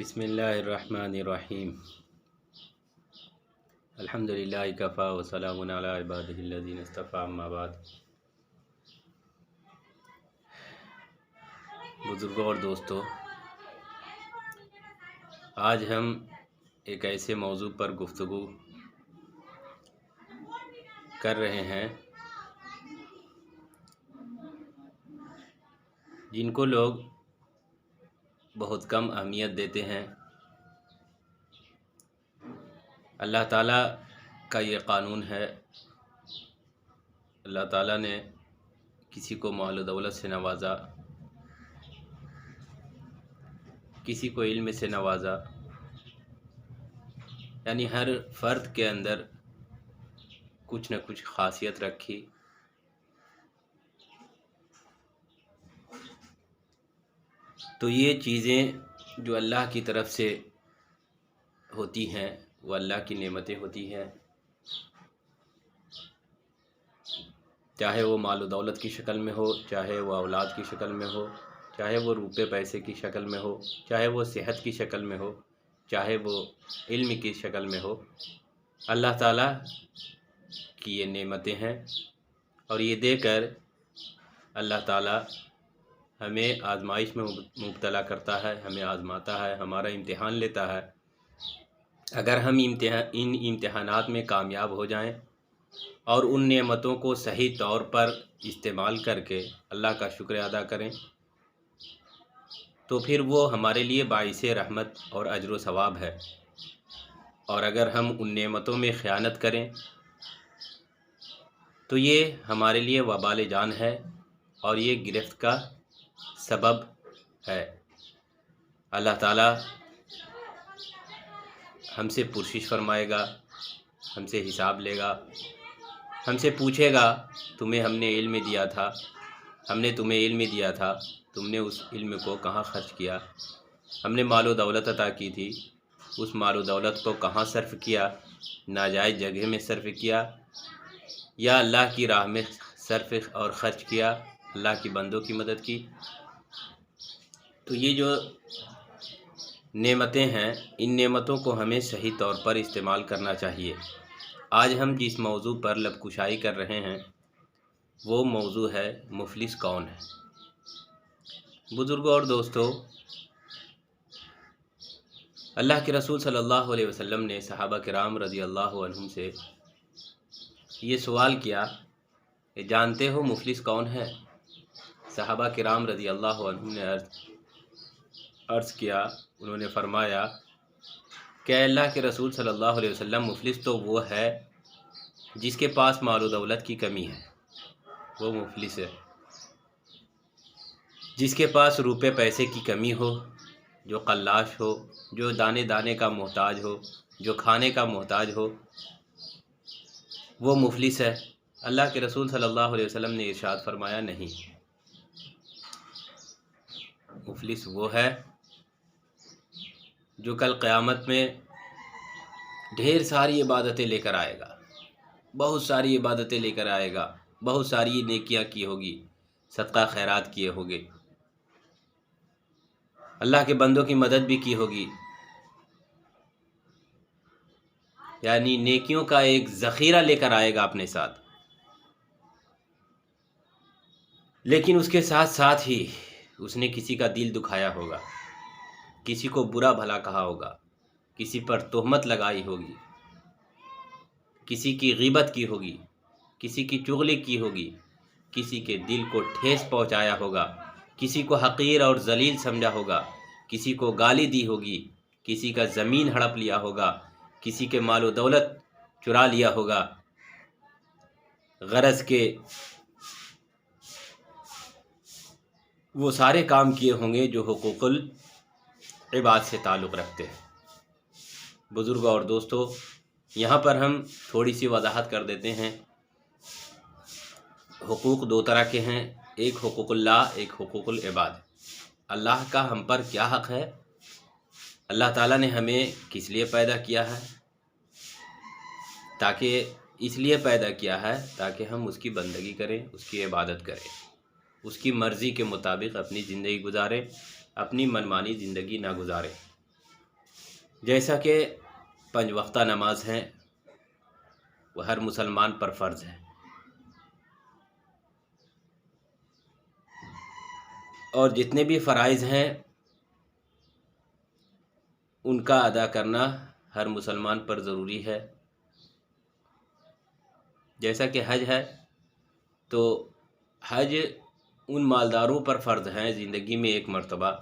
بسم اللہ الرحمن الرحیم الحمدللہ کفا وسلام علی عبادہ الذین اصطفیٰ اما بعد۔ بزرگوں اور دوستو، آج ہم ایک ایسے موضوع پر گفتگو کر رہے ہیں جن کو لوگ بہت کم اہمیت دیتے ہیں۔ اللہ تعالیٰ کا یہ قانون ہے، اللہ تعالیٰ نے کسی کو مال و دولت سے نوازا، کسی کو علم سے نوازا، یعنی ہر فرد کے اندر کچھ نہ کچھ خاصیت رکھی۔ تو یہ چیزیں جو اللہ کی طرف سے ہوتی ہیں وہ اللہ کی نعمتیں ہوتی ہیں، چاہے وہ مال و دولت کی شکل میں ہو، چاہے وہ اولاد کی شکل میں ہو، چاہے وہ روپے پیسے کی شکل میں ہو، چاہے وہ صحت کی شکل میں ہو، چاہے وہ علم کی شکل میں ہو۔ اللہ تعالیٰ کی یہ نعمتیں ہیں، اور یہ دے کر اللہ تعالیٰ ہمیں آزمائش میں مبتلا کرتا ہے، ہمیں آزماتا ہے، ہمارا امتحان لیتا ہے۔ اگر ہم ان امتحانات میں کامیاب ہو جائیں اور ان نعمتوں کو صحیح طور پر استعمال کر کے اللہ کا شکر ادا کریں تو پھر وہ ہمارے لیے باعث رحمت اور اجر و ثواب ہے، اور اگر ہم ان نعمتوں میں خیانت کریں تو یہ ہمارے لیے وبال جان ہے اور یہ گرفت کا سبب ہے۔ اللہ تعالیٰ ہم سے پرسش فرمائے گا، ہم سے حساب لے گا، ہم سے پوچھے گا تمہیں ہم نے علم دیا تھا، ہم نے تمہیں علم دیا تھا، تم نے اس علم کو کہاں خرچ کیا؟ ہم نے مال و دولت عطا کی تھی، اس مال و دولت کو کہاں صرف کیا؟ ناجائز جگہ میں صرف کیا یا اللہ کی راہ میں صرف اور خرچ کیا، اللہ کی بندوں کی مدد کی؟ تو یہ جو نعمتیں ہیں، ان نعمتوں کو ہمیں صحیح طور پر استعمال کرنا چاہیے۔ آج ہم جس موضوع پر لب کشائی کر رہے ہیں وہ موضوع ہے مفلس کون ہے۔ بزرگوں اور دوستو، اللہ کے رسول صلی اللہ علیہ وسلم نے صحابہ کرام رضی اللہ عنہم سے یہ سوال کیا کہ جانتے ہو مفلس کون ہے؟ صحابہ کرام رضی اللہ عنہم نے عرض کیا، انہوں نے فرمایا کہ اللہ کے رسول صلی اللہ علیہ وسلم مفلس تو وہ ہے جس کے پاس مال و دولت کی کمی ہے، وہ مفلس ہے۔ جس کے پاس روپے پیسے کی کمی ہو، جو قلاش ہو، جو دانے دانے کا محتاج ہو، جو کھانے کا محتاج ہو، وہ مفلس ہے۔ اللہ کے رسول صلی اللہ علیہ وسلم نے ارشاد فرمایا، نہیں، مفلس وہ ہے جو کل قیامت میں ڈھیر ساری عبادتیں لے کر آئے گا، بہت ساری عبادتیں لے کر آئے گا، بہت ساری نیکیاں کی ہوگی، صدقہ خیرات کیے ہوگے، اللہ کے بندوں کی مدد بھی کی ہوگی، یعنی نیکیوں کا ایک ذخیرہ لے کر آئے گا اپنے ساتھ، لیکن اس کے ساتھ ساتھ ہی اس نے کسی کا دل دکھایا ہوگا، کسی کو برا بھلا کہا ہوگا، کسی پر تہمت لگائی ہوگی، کسی کی غیبت کی ہوگی، کسی کی چغلی کی ہوگی، کسی کے دل کو ٹھیس پہنچایا ہوگا، کسی کو حقیر اور ذلیل سمجھا ہوگا، کسی کو گالی دی ہوگی، کسی کا زمین ہڑپ لیا ہوگا، کسی کے مال و دولت چرا لیا ہوگا، غرض کے وہ سارے کام کیے ہوں گے جو حقوق العباد سے تعلق رکھتے ہیں۔ بزرگوں اور دوستو، یہاں پر ہم تھوڑی سی وضاحت کر دیتے ہیں۔ حقوق دو طرح کے ہیں، ایک حقوق اللہ، ایک حقوق العباد۔ اللہ کا ہم پر کیا حق ہے؟ اللہ تعالیٰ نے ہمیں کس لیے پیدا کیا ہے؟ اس لیے پیدا کیا ہے تاکہ ہم اس کی بندگی کریں، اس کی عبادت کریں، اس کی مرضی کے مطابق اپنی زندگی گزاریں، اپنی منمانی زندگی نہ گزاریں۔ جیسا کہ 5 وقتہ نماز ہیں وہ ہر مسلمان پر فرض ہے، اور جتنے بھی فرائض ہیں ان کا ادا کرنا ہر مسلمان پر ضروری ہے۔ جیسا کہ حج ہے تو حج ان مالداروں پر فرض ہیں زندگی میں ایک مرتبہ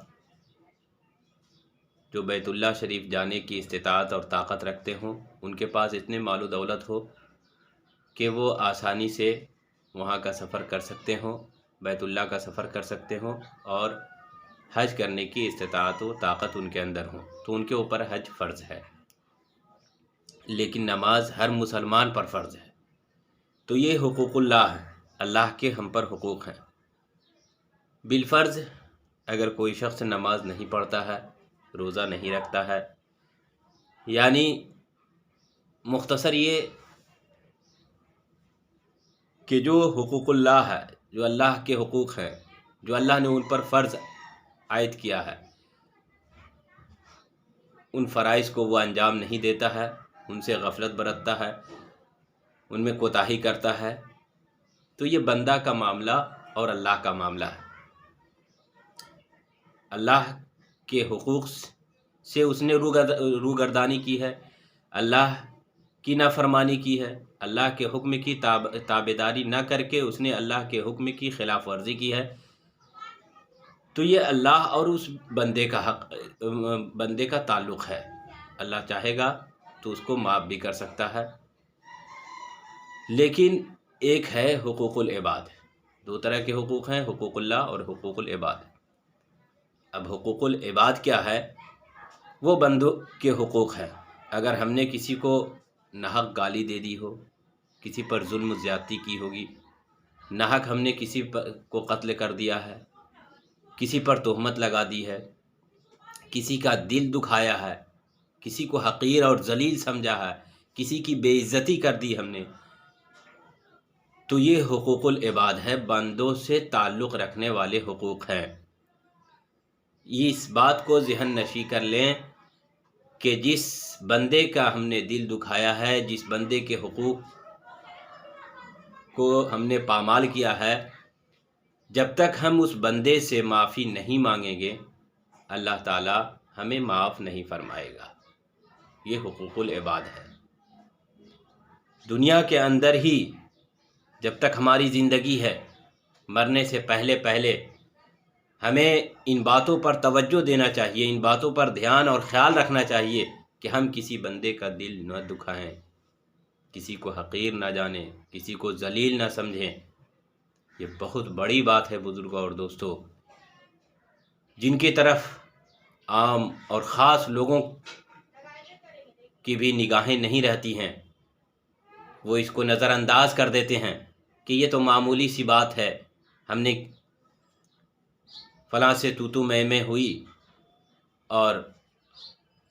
جو بیت اللہ شریف جانے کی استطاعت اور طاقت رکھتے ہوں، ان کے پاس اتنے مال و دولت ہو کہ وہ آسانی سے وہاں کا سفر کر سکتے ہوں، بیت اللہ کا سفر کر سکتے ہوں، اور حج کرنے کی استطاعت و طاقت ان کے اندر ہوں، تو ان کے اوپر حج فرض ہے۔ لیکن نماز ہر مسلمان پر فرض ہے، تو یہ حقوق اللہ ہے، اللہ کے ہم پر حقوق ہیں۔ بالفرض اگر کوئی شخص نماز نہیں پڑھتا ہے، روزہ نہیں رکھتا ہے، یعنی مختصر یہ کہ جو حقوق اللہ ہے، جو اللہ کے حقوق ہیں، جو اللہ نے ان پر فرض عائد کیا ہے، ان فرائض کو وہ انجام نہیں دیتا ہے، ان سے غفلت برتتا ہے، ان میں کوتاہی کرتا ہے، تو یہ بندہ کا معاملہ اور اللہ کا معاملہ ہے۔ اللہ کے حقوق سے اس نے روگردانی کی ہے، اللہ کی نافرمانی کی ہے، اللہ کے حکم کی تابعداری نہ کر کے اس نے اللہ کے حکم کی خلاف ورزی کی ہے، تو یہ اللہ اور اس بندے کا تعلق ہے۔ اللہ چاہے گا تو اس کو معاف بھی کر سکتا ہے۔ لیکن ایک ہے حقوق العباد، 2 طرح کے حقوق ہیں، حقوق اللہ اور حقوق العباد۔ اب حقوق العباد کیا ہے؟ وہ بندوں کے حقوق ہیں۔ اگر ہم نے کسی کو ناحق گالی دے دی ہو، کسی پر ظلم و زیادتی کی ہوگی، ناحق ہم نے کسی کو قتل کر دیا ہے، کسی پر تہمت لگا دی ہے، کسی کا دل دکھایا ہے، کسی کو حقیر اور ذلیل سمجھا ہے، کسی کی بے عزتی کر دی ہم نے، تو یہ حقوق العباد ہے، بندوں سے تعلق رکھنے والے حقوق ہیں۔ اس بات کو ذہن نشی کر لیں کہ جس بندے کا ہم نے دل دکھایا ہے، جس بندے کے حقوق کو ہم نے پامال کیا ہے، جب تک ہم اس بندے سے معافی نہیں مانگیں گے اللہ تعالی ہمیں معاف نہیں فرمائے گا۔ یہ حقوق العباد ہے۔ دنیا کے اندر ہی جب تک ہماری زندگی ہے، مرنے سے پہلے ہمیں ان باتوں پر توجہ دینا چاہیے، ان باتوں پر دھیان اور خیال رکھنا چاہیے کہ ہم کسی بندے کا دل نہ دکھائیں، کسی کو حقیر نہ جانیں، کسی کو ذلیل نہ سمجھیں۔ یہ بہت بڑی بات ہے بزرگوں اور دوستوں، جن کی طرف عام اور خاص لوگوں کی بھی نگاہیں نہیں رہتی ہیں، وہ اس کو نظر انداز کر دیتے ہیں کہ یہ تو معمولی سی بات ہے، ہم نے فلاں سے تو میں ہوئی اور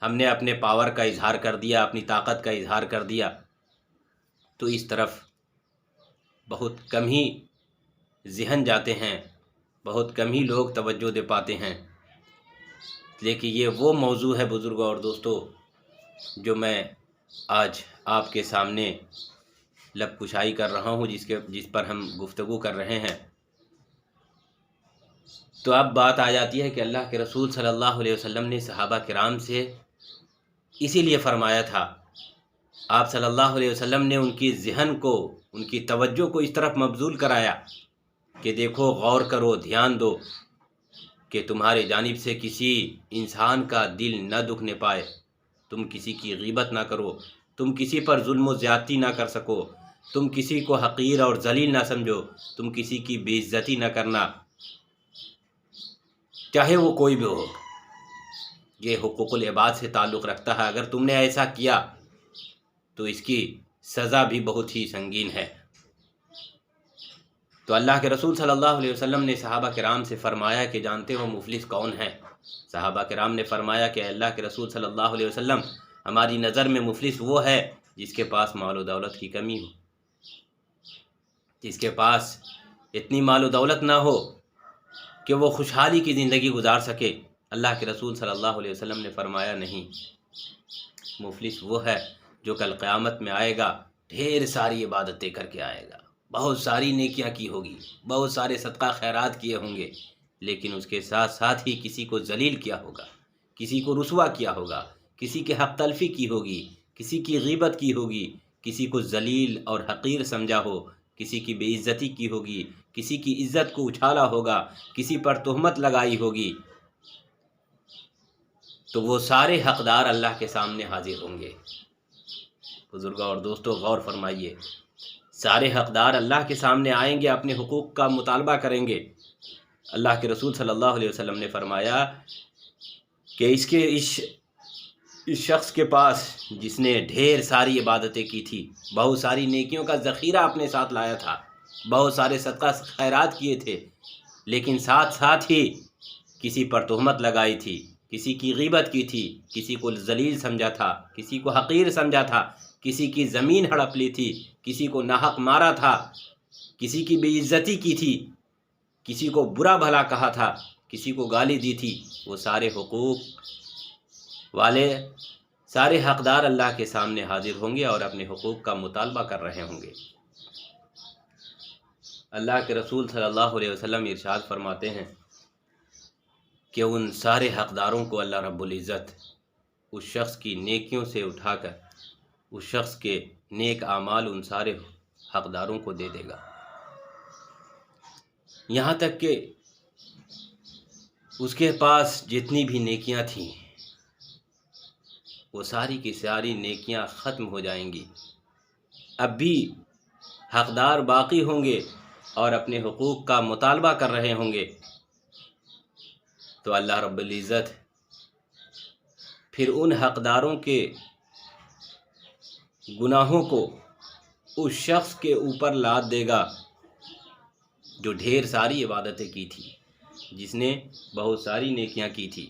ہم نے اپنے پاور کا اظہار کر دیا، اپنی طاقت کا اظہار کر دیا، تو اس طرف بہت کم ہی ذہن جاتے ہیں، بہت کم ہی لوگ توجہ دے پاتے ہیں۔ لیکن یہ وہ موضوع ہے بزرگوں اور دوستوں جو میں آج آپ کے سامنے لب کشائی کر رہا ہوں، جس پر ہم گفتگو کر رہے ہیں۔ تو اب بات آ جاتی ہے کہ اللہ کے رسول صلی اللہ علیہ وسلم نے صحابہ کرام سے اسی لیے فرمایا تھا، آپ صلی اللہ علیہ وسلم نے ان کی ذہن کو، ان کی توجہ کو اس طرف مبذول کرایا کہ دیکھو، غور کرو، دھیان دو کہ تمہارے جانب سے کسی انسان کا دل نہ دکھنے پائے، تم کسی کی غیبت نہ کرو، تم کسی پر ظلم و زیادتی نہ کر سکو، تم کسی کو حقیر اور ذلیل نہ سمجھو، تم کسی کی بے عزتی نہ کرنا، چاہے وہ کوئی بھی ہو۔ یہ حقوق العباد سے تعلق رکھتا ہے، اگر تم نے ایسا کیا تو اس کی سزا بھی بہت ہی سنگین ہے۔ تو اللہ کے رسول صلی اللہ علیہ وسلم نے صحابہ کرام سے فرمایا کہ جانتے ہو مفلس کون ہے؟ صحابہ کرام نے فرمایا کہ اللہ کے رسول صلی اللہ علیہ وسلم، ہماری نظر میں مفلس وہ ہے جس کے پاس مال و دولت کی کمی ہو، جس کے پاس اتنی مال و دولت نہ ہو کہ وہ خوشحالی کی زندگی گزار سکے۔ اللہ کے رسول صلی اللہ علیہ وسلم نے فرمایا نہیں، مفلس وہ ہے جو کل قیامت میں آئے گا، ڈھیر ساری عبادتیں کر کے آئے گا، بہت ساری نیکیاں کی ہوگی، بہت سارے صدقہ خیرات کیے ہوں گے، لیکن اس کے ساتھ ساتھ ہی کسی کو ذلیل کیا ہوگا، کسی کو رسوا کیا ہوگا، کسی کے حق تلفی کی ہوگی، کسی کی غیبت کی ہوگی، کسی کو ذلیل اور حقیر سمجھا ہو، کسی کی بے عزتی کی ہوگی، کسی کی عزت کو اچھالا ہوگا، کسی پر تہمت لگائی ہوگی، تو وہ سارے حقدار اللہ کے سامنے حاضر ہوں گے۔ بزرگوں اور دوستوں، غور فرمائیے، سارے حقدار اللہ کے سامنے آئیں گے، اپنے حقوق کا مطالبہ کریں گے۔ اللہ کے رسول صلی اللہ علیہ وسلم نے فرمایا کہ اس شخص کے پاس جس نے ڈھیر ساری عبادتیں کی تھی، بہت ساری نیکیوں کا ذخیرہ اپنے ساتھ لایا تھا، بہت سارے صدقہ خیرات کیے تھے، لیکن ساتھ ساتھ ہی کسی پر تہمت لگائی تھی، کسی کی غیبت کی تھی، کسی کو ذلیل سمجھا تھا، کسی کو حقیر سمجھا تھا، کسی کی زمین ہڑپ لی تھی، کسی کو ناحق مارا تھا، کسی کی بے عزتی کی تھی، کسی کو برا بھلا کہا تھا، کسی کو گالی دی تھی، وہ سارے حقوق والے، سارے حقدار اللہ کے سامنے حاضر ہوں گے اور اپنے حقوق کا مطالبہ کر رہے ہوں گے۔ اللہ کے رسول صلی اللہ علیہ وسلم ارشاد فرماتے ہیں کہ ان سارے حقداروں کو اللہ رب العزت اس شخص کی نیکیوں سے اٹھا کر اس شخص کے نیک اعمال ان سارے حقداروں کو دے دے گا، یہاں تک کہ اس کے پاس جتنی بھی نیکیاں تھیں وہ ساری کی ساری نیکیاں ختم ہو جائیں گی، اب بھی حقدار باقی ہوں گے اور اپنے حقوق کا مطالبہ کر رہے ہوں گے، تو اللہ رب العزت پھر ان حقداروں کے گناہوں کو اس شخص کے اوپر لاد دے گا جو ڈھیر ساری عبادتیں کی تھی، جس نے بہت ساری نیکیاں کی تھی،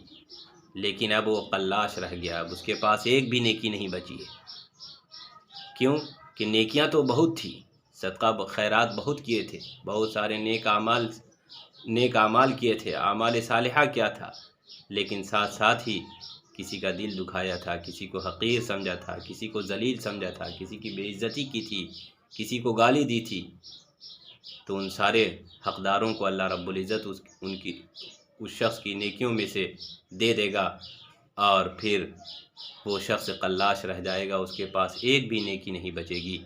لیکن اب وہ قلاش رہ گیا، اب اس کے پاس ایک بھی نیکی نہیں بچی ہے۔ کیوں کہ نیکیاں تو بہت تھی، صدقہ خیرات بہت کیے تھے، بہت سارے نیک اعمال کیے تھے، اعمال صالحہ کیا تھا، لیکن ساتھ ساتھ ہی کسی کا دل دکھایا تھا، کسی کو حقیر سمجھا تھا، کسی کو ذلیل سمجھا تھا، کسی کی بے عزتی کی تھی، کسی کو گالی دی تھی، تو ان سارے حقداروں کو اللہ رب العزت اس شخص کی نیکیوں میں سے دے دے گا، اور پھر وہ شخص قلاش رہ جائے گا، اس کے پاس ایک بھی نیکی نہیں بچے گی۔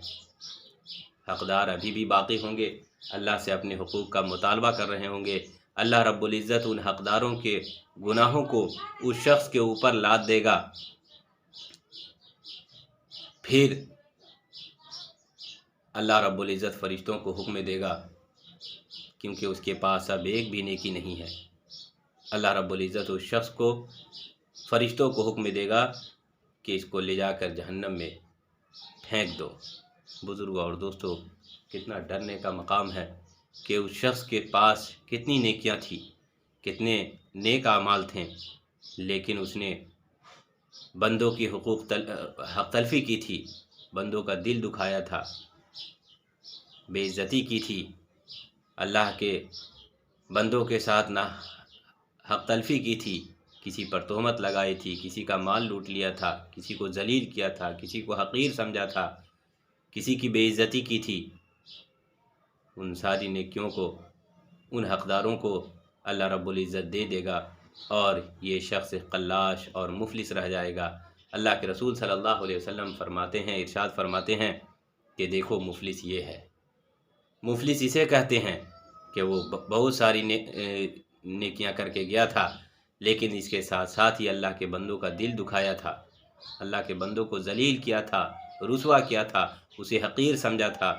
حقدار ابھی بھی باقی ہوں گے، اللہ سے اپنے حقوق کا مطالبہ کر رہے ہوں گے، اللہ رب العزت ان حقداروں کے گناہوں کو اس شخص کے اوپر لاد دے گا، پھر اللہ رب العزت فرشتوں کو حکم دے گا، کیونکہ اس کے پاس اب ایک بھی نیکی نہیں ہے، اللہ رب العزت اس شخص کو، فرشتوں کو حکم دے گا کہ اس کو لے جا کر جہنم میں پھینک دو۔ بزرگوں اور دوستوں، کتنا ڈرنے کا مقام ہے کہ اس شخص کے پاس کتنی نیکیاں تھیں، کتنے نیک اعمال تھے، لیکن اس نے بندوں کی حق تلفی کی تھی، بندوں کا دل دکھایا تھا، بے عزتی کی تھی، اللہ کے بندوں کے ساتھ نہ حق تلفی کی تھی، کسی پر تہمت لگائی تھی، کسی کا مال لوٹ لیا تھا، کسی کو ذلیل کیا تھا، کسی کو حقیر سمجھا تھا، کسی کی بے عزتی کی تھی، ان ساری نیکیوں کو ان حقداروں کو اللہ رب العزت دے دے گا اور یہ شخص قلاش اور مفلس رہ جائے گا۔ اللہ کے رسول صلی اللہ علیہ وسلم فرماتے ہیں، ارشاد فرماتے ہیں کہ دیکھو مفلس یہ ہے، مفلس اسے کہتے ہیں کہ وہ بہت ساری نیکیاں کر کے گیا تھا، لیکن اس کے ساتھ ساتھ ہی اللہ کے بندوں کا دل دکھایا تھا، اللہ کے بندوں کو ذلیل کیا تھا، رسوا کیا تھا، اسے حقیر سمجھا تھا،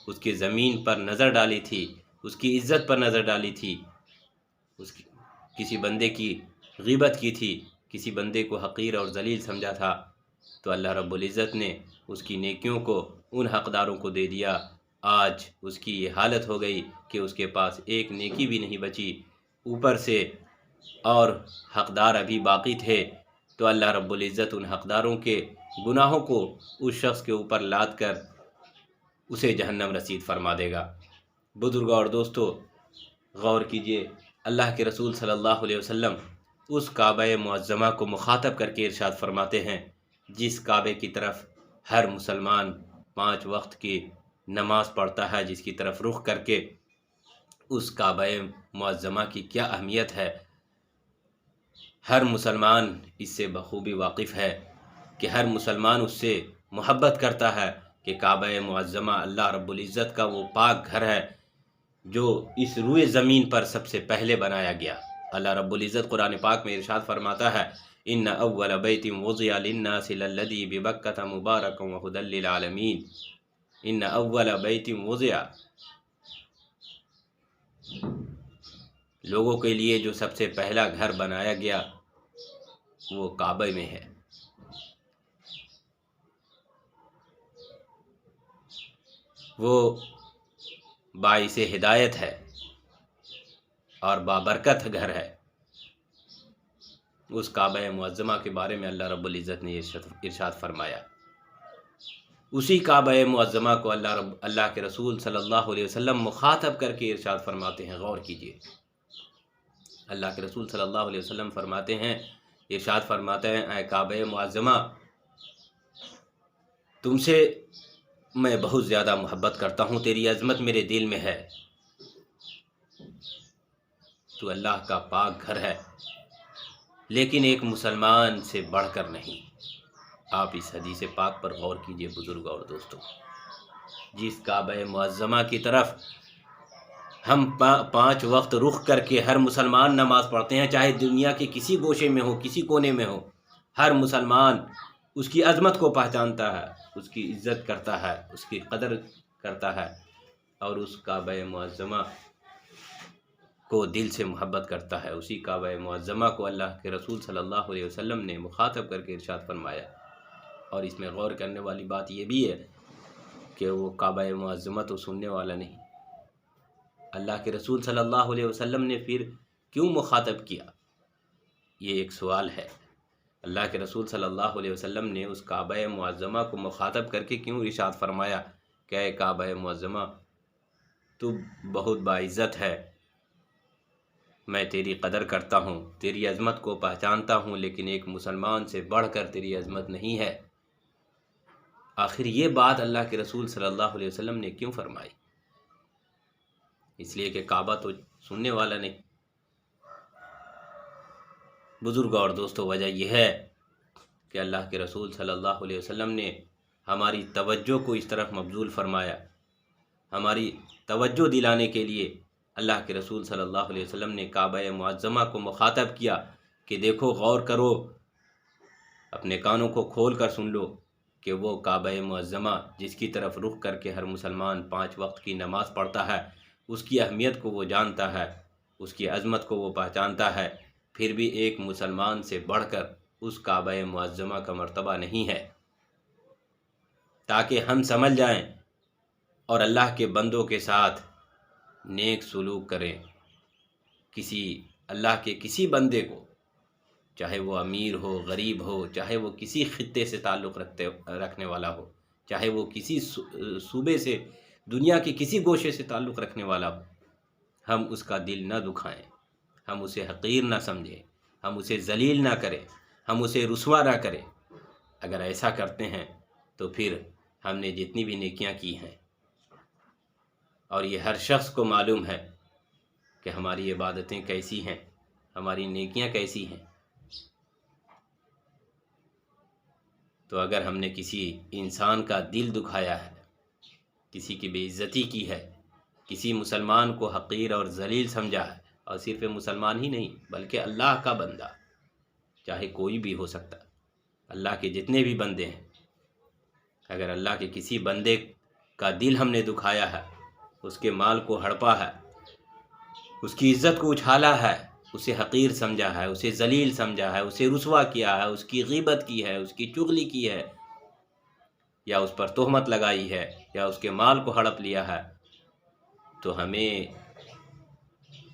اس کی زمین پر نظر ڈالی تھی، اس کی عزت پر نظر ڈالی تھی، کسی بندے کی غیبت کی تھی، کسی بندے کو حقیر اور ذلیل سمجھا تھا، تو اللہ رب العزت نے اس کی نیکیوں کو ان حقداروں کو دے دیا۔ آج اس کی یہ حالت ہو گئی کہ اس کے پاس ایک نیکی بھی نہیں بچی، اوپر سے اور حقدار ابھی باقی تھے، تو اللہ رب العزت ان حقداروں کے گناہوں کو اس شخص کے اوپر لاد کر اسے جہنم رسید فرما دے گا۔ بزرگوں اور دوستو، غور کیجئے، اللہ کے رسول صلی اللہ علیہ وسلم اس کعبہ معظمہ کو مخاطب کر کے ارشاد فرماتے ہیں جس کعبے کی طرف ہر مسلمان 5 وقت کی نماز پڑھتا ہے، جس کی طرف رخ کر کے، اس کعبہ معظمہ کی کیا اہمیت ہے، ہر مسلمان اس سے بخوبی واقف ہے کہ ہر مسلمان اس سے محبت کرتا ہے کہ کعبہ معظمہ اللہ رب العزت کا وہ پاک گھر ہے جو اس روئے زمین پر سب سے پہلے بنایا گیا۔ اللہ رب العزت قرآن پاک میں ارشاد فرماتا ہے، ان اول بیت وضع للناس للذی ببکۃ مبارکا وہدی للعالمین۔ ان اول بیت وضع، لوگوں کے لیے جو سب سے پہلا گھر بنایا گیا وہ کعبہ میں ہے۔ وہ باعث ہدایت ہے اور بابرکت گھر ہے۔ اس کعبہ معظمہ کے بارے میں اللہ رب العزت نے ارشاد فرمایا۔ اسی کعبہ معظمہ کو اللہ کے رسول صلی اللہ علیہ وسلم مخاطب کر کے ارشاد فرماتے ہیں، غور کیجئے۔ اللہ کے رسول صلی اللہ علیہ وسلم فرماتے ہیں، ارشاد فرماتے ہیں، اے کعبہ معظمہ، تم سے میں بہت زیادہ محبت کرتا ہوں، تیری عظمت میرے دل میں ہے، تو اللہ کا پاک گھر ہے، لیکن ایک مسلمان سے بڑھ کر نہیں۔ آپ اس حدیث پاک پر غور کیجئے بزرگ اور دوستوں۔ جس کعبہ معظمہ کی طرف ہم 5 وقت رخ کر کے ہر مسلمان نماز پڑھتے ہیں، چاہے دنیا کے کسی گوشے میں ہو، کسی کونے میں ہو، ہر مسلمان اس کی عظمت کو پہچانتا ہے، اس کی عزت کرتا ہے، اس کی قدر کرتا ہے، اور اس کعبہ معظمہ کو دل سے محبت کرتا ہے۔ اسی کعبہ معظمہ کو اللہ کے رسول صلی اللہ علیہ وسلم نے مخاطب کر کے ارشاد فرمایا۔ اور اس میں غور کرنے والی بات یہ بھی ہے کہ وہ کعبہ معظمہ تو سننے والا نہیں، اللہ کے رسول صلی اللہ علیہ وسلم نے پھر کیوں مخاطب کیا، یہ ایک سوال ہے۔ اللہ کے رسول صلی اللہ علیہ وسلم نے اس کعبہ معظمہ کو مخاطب کر کے کیوں ارشاد فرمایا کہ اے کعبہ معظمہ، تو بہت باعزت ہے، میں تیری قدر کرتا ہوں، تیری عظمت کو پہچانتا ہوں، لیکن ایک مسلمان سے بڑھ کر تیری عظمت نہیں ہے۔ آخر یہ بات اللہ کے رسول صلی اللہ علیہ وسلم نے کیوں فرمائی؟ اس لیے کہ کعبہ تو سننے والا نہیں۔ بزرگ اور دوستو، وجہ یہ ہے کہ اللہ کے رسول صلی اللہ علیہ وسلم نے ہماری توجہ کو اس طرف مبذول فرمایا، ہماری توجہ دلانے کے لیے اللہ کے رسول صلی اللہ علیہ وسلم نے کعبہ معظمہ کو مخاطب کیا کہ دیکھو، غور کرو، اپنے کانوں کو کھول کر سن لو کہ وہ کعبہ معظمہ جس کی طرف رخ کر کے ہر مسلمان 5 وقت کی نماز پڑھتا ہے، اس کی اہمیت کو وہ جانتا ہے، اس کی عظمت کو وہ پہچانتا ہے، پھر بھی ایک مسلمان سے بڑھ کر اس کعبہ معظمہ کا مرتبہ نہیں ہے۔ تاکہ ہم سمجھ جائیں اور اللہ کے بندوں کے ساتھ نیک سلوک کریں۔ اللہ کے کسی بندے کو، چاہے وہ امیر ہو، غریب ہو، چاہے وہ کسی خطے سے تعلق رکھنے والا ہو، چاہے وہ کسی صوبے سے، دنیا کے کسی گوشے سے تعلق رکھنے والا ہو، ہم اس کا دل نہ دکھائیں، ہم اسے حقیر نہ سمجھیں، ہم اسے ذلیل نہ کریں، ہم اسے رسوا نہ کریں۔ اگر ایسا کرتے ہیں تو پھر ہم نے جتنی بھی نیکیاں کی ہیں، اور یہ ہر شخص کو معلوم ہے کہ ہماری عبادتیں کیسی ہیں، ہماری نیکیاں کیسی ہیں، تو اگر ہم نے کسی انسان کا دل دکھایا ہے، کسی کی بے عزتی کی ہے، کسی مسلمان کو حقیر اور ذلیل سمجھا ہے، اور صرف مسلمان ہی نہیں بلکہ اللہ کا بندہ، چاہے کوئی بھی ہو سکتا، اللہ کے جتنے بھی بندے ہیں، اگر اللہ کے کسی بندے کا دل ہم نے دکھایا ہے، اس کے مال کو ہڑپا ہے، اس کی عزت کو اچھالا ہے، اسے حقیر سمجھا ہے، اسے ذلیل سمجھا ہے، اسے رسوا کیا ہے، اس کی غیبت کی ہے، اس کی چغلی کی ہے، یا اس پر تہمت لگائی ہے، یا اس کے مال کو ہڑپ لیا ہے، تو ہمیں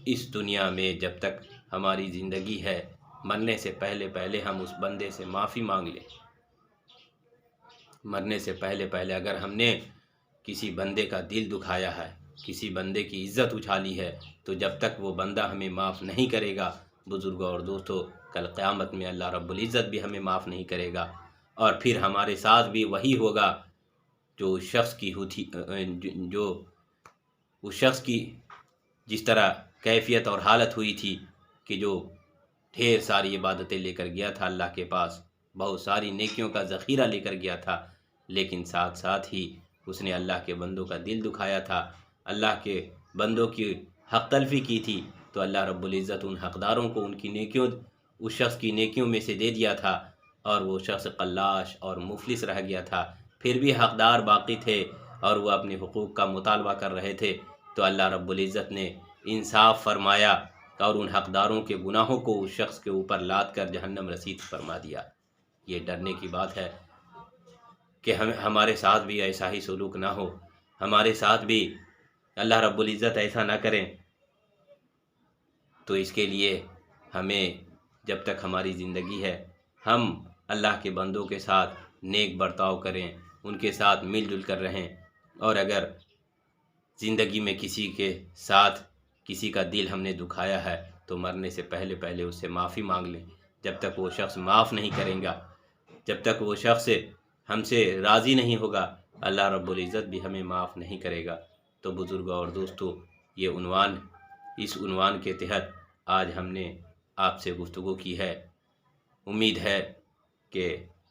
اس دنیا میں جب تک ہماری زندگی ہے، مرنے سے پہلے ہم اس بندے سے معافی مانگ لیں۔ مرنے سے پہلے اگر ہم نے کسی بندے کا دل دکھایا ہے، کسی بندے کی عزت اچھالی ہے، تو جب تک وہ بندہ ہمیں معاف نہیں کرے گا، بزرگوں اور دوستوں، کل قیامت میں اللہ رب العزت بھی ہمیں معاف نہیں کرے گا۔ اور پھر ہمارے ساتھ بھی وہی ہوگا جو اس شخص کی ہوتی جو اس شخص کی جس طرح کیفیت اور حالت ہوئی تھی کہ جو ڈھیر ساری عبادتیں لے کر گیا تھا اللہ کے پاس، بہت ساری نیکیوں کا ذخیرہ لے کر گیا تھا، لیکن ساتھ ساتھ ہی اس نے اللہ کے بندوں کا دل دکھایا تھا، اللہ کے بندوں کی حق تلفی کی تھی، تو اللہ رب العزت ان حقداروں کو ان کی نیکیوں اس شخص کی نیکیوں میں سے دے دیا تھا، اور وہ شخص قلاش اور مفلس رہ گیا تھا، پھر بھی حقدار باقی تھے اور وہ اپنے حقوق کا مطالبہ کر رہے تھے، تو اللہ رب العزت نے انصاف فرمایا اور ان حقداروں کے گناہوں کو اس شخص کے اوپر لاد کر جہنم رسید فرما دیا۔ یہ ڈرنے کی بات ہے کہ ہمارے ساتھ بھی ایسا ہی سلوک نہ ہو، ہمارے ساتھ بھی اللہ رب العزت ایسا نہ کریں۔ تو اس کے لیے ہمیں جب تک ہماری زندگی ہے ہم اللہ کے بندوں کے ساتھ نیک برتاؤ کریں، ان کے ساتھ مل جل کر رہیں، اور اگر زندگی میں کسی کے ساتھ کسی کا دل ہم نے دکھایا ہے تو مرنے سے پہلے اس سے معافی مانگ لیں۔ جب تک وہ شخص معاف نہیں کریں گا، جب تک وہ شخص ہم سے راضی نہیں ہوگا، اللہ رب العزت بھی ہمیں معاف نہیں کرے گا۔ تو بزرگوں اور دوستو، اس عنوان کے تحت آج ہم نے آپ سے گفتگو کی ہے۔ امید ہے کہ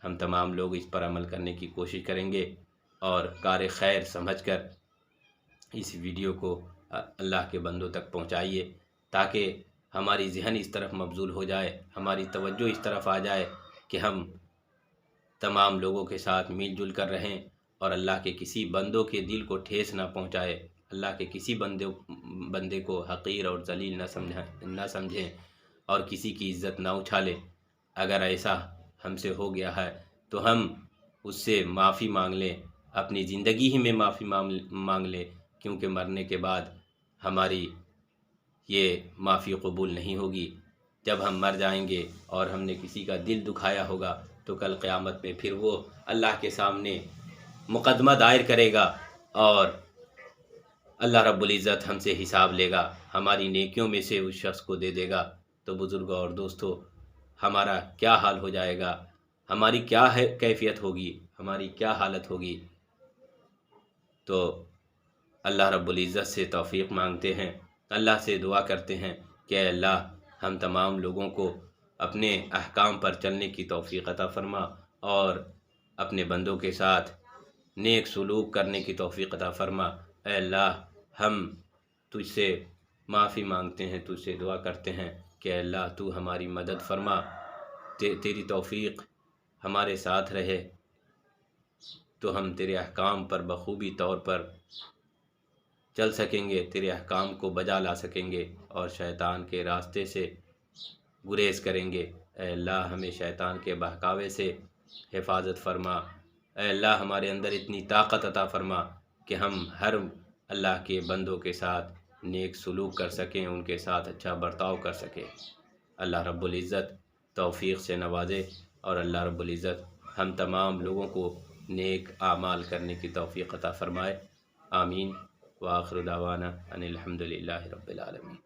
ہم تمام لوگ اس پر عمل کرنے کی کوشش کریں گے، اور کار خیر سمجھ کر اس ویڈیو کو اللہ کے بندوں تک پہنچائیے، تاکہ ہماری ذہن اس طرف مبذول ہو جائے، ہماری توجہ اس طرف آ جائے کہ ہم تمام لوگوں کے ساتھ مل جل کر رہیں، اور اللہ کے کسی بندوں کے دل کو ٹھیس نہ پہنچائے، اللہ کے کسی بندے کو حقیر اور ذلیل نہ سمجھیں، اور کسی کی عزت نہ اچھالیں۔ اگر ایسا ہم سے ہو گیا ہے تو ہم اس سے معافی مانگ لیں، اپنی زندگی ہی میں معافی مانگ لیں، کیونکہ مرنے کے بعد ہماری یہ معافی قبول نہیں ہوگی۔ جب ہم مر جائیں گے اور ہم نے کسی کا دل دکھایا ہوگا تو کل قیامت میں پھر وہ اللہ کے سامنے مقدمہ دائر کرے گا، اور اللہ رب العزت ہم سے حساب لے گا، ہماری نیکیوں میں سے اس شخص کو دے دے گا۔ تو بزرگوں اور دوستو، ہمارا کیا حال ہو جائے گا، ہماری کیا کیفیت ہوگی، ہماری کیا حالت ہوگی۔ تو اللہ رب العزت سے توفیق مانگتے ہیں، اللہ سے دعا کرتے ہیں کہ اے اللہ ہم تمام لوگوں کو اپنے احکام پر چلنے کی توفیق عطا فرما، اور اپنے بندوں کے ساتھ نیک سلوک کرنے کی توفیق عطا فرما۔ اے اللہ ہم تجھ سے معافی مانگتے ہیں، تجھ سے دعا کرتے ہیں کہ اے اللہ تو ہماری مدد فرما، تیری توفیق ہمارے ساتھ رہے، تو ہم تیرے احکام پر بخوبی طور پر چل سکیں گے، تیرے احکام کو بجا لا سکیں گے، اور شیطان کے راستے سے گریز کریں گے۔ اے اللہ ہمیں شیطان کے بہکاوے سے حفاظت فرما۔ اے اللہ ہمارے اندر اتنی طاقت عطا فرما کہ ہم ہر اللہ کے بندوں کے ساتھ نیک سلوک کر سکیں، ان کے ساتھ اچھا برتاؤ کر سکیں۔ اللہ رب العزت توفیق سے نوازے، اور اللہ رب العزت ہم تمام لوگوں کو نیک اعمال کرنے کی توفیق عطا فرمائے۔ آمین۔ وآخر دعوانا ان الحمد للہ رب العالمین۔